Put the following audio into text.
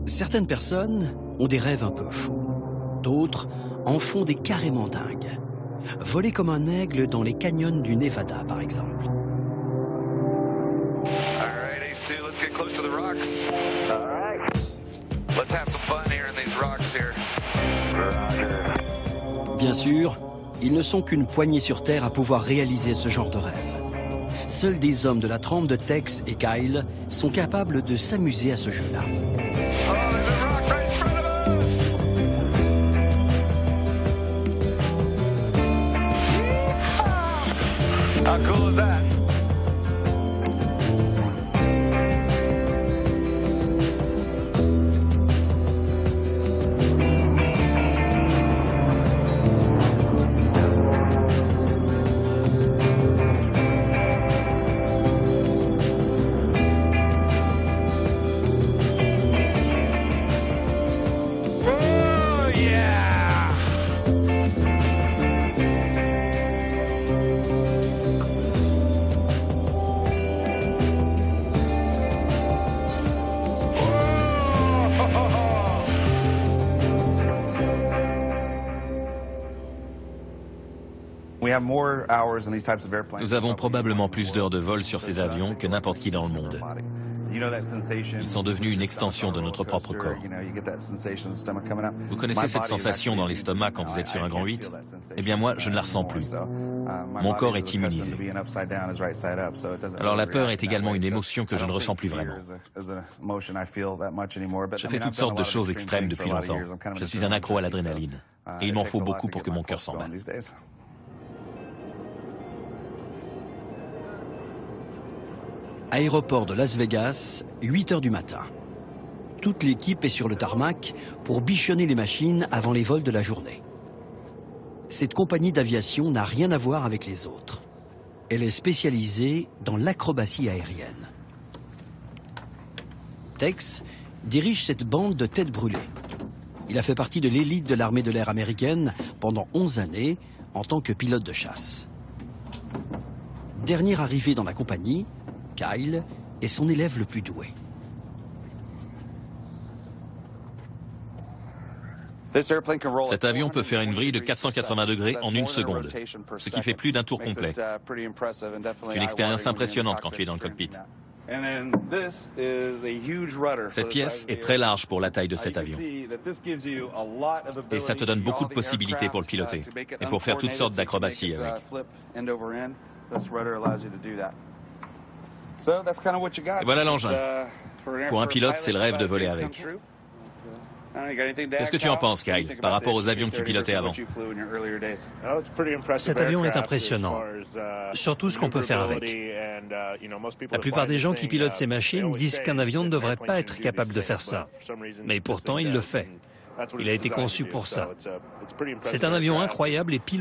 Certaines personnes ont des rêves un peu fous. D'autres en font des carrément dingues. Voler comme un aigle dans les canyons du Nevada, par exemple. Bien sûr, ils ne sont qu'une poignée sur Terre à pouvoir réaliser ce genre de rêve. Seuls des hommes de la trempe de Tex et Kyle sont capables de s'amuser à ce jeu-là. How cool is that? Nous avons probablement plus d'heures de vol sur ces avions que n'importe qui dans le monde. Ils sont devenus une extension de notre propre corps. Vous connaissez cette sensation dans l'estomac quand vous êtes sur un grand 8? Eh bien moi, je ne la ressens plus. Mon corps est immunisé. Alors la peur est également une émotion que je ne ressens plus vraiment. Je fais toutes sortes de choses extrêmes depuis longtemps. Je suis un accro à l'adrénaline. Et il m'en faut beaucoup pour que mon cœur s'emballe. Aéroport de Las Vegas, 8 heures du matin. Toute l'équipe est sur le tarmac pour bichonner les machines avant les vols de la journée. Cette compagnie d'aviation n'a rien à voir avec les autres. Elle est spécialisée dans l'acrobatie aérienne. Tex dirige cette bande de têtes brûlées. Il a fait partie de l'élite de l'armée de l'air américaine pendant 11 années en tant que pilote de chasse. Dernier arrivé dans la compagnie, Kyle est son élève le plus doué. Cet avion peut faire une vrille de 480 degrés en une seconde, ce qui fait plus d'un tour complet. C'est une expérience impressionnante quand tu es dans le cockpit. Cette pièce est très large pour la taille de cet avion. Et ça te donne beaucoup de possibilités pour le piloter et pour faire toutes sortes d'acrobaties avec. Et voilà l'engin. Pour un pilote, c'est le rêve de voler avec. Qu'est-ce que tu en penses, Kyle, par rapport aux avions que tu pilotais avant? Cet avion est impressionnant, surtout ce qu'on peut faire avec. La plupart des gens qui pilotent ces machines disent qu'un avion ne devrait pas être capable de faire ça. Mais pourtant, il le fait. Il a été conçu pour ça. C'est un avion incroyable et piloté.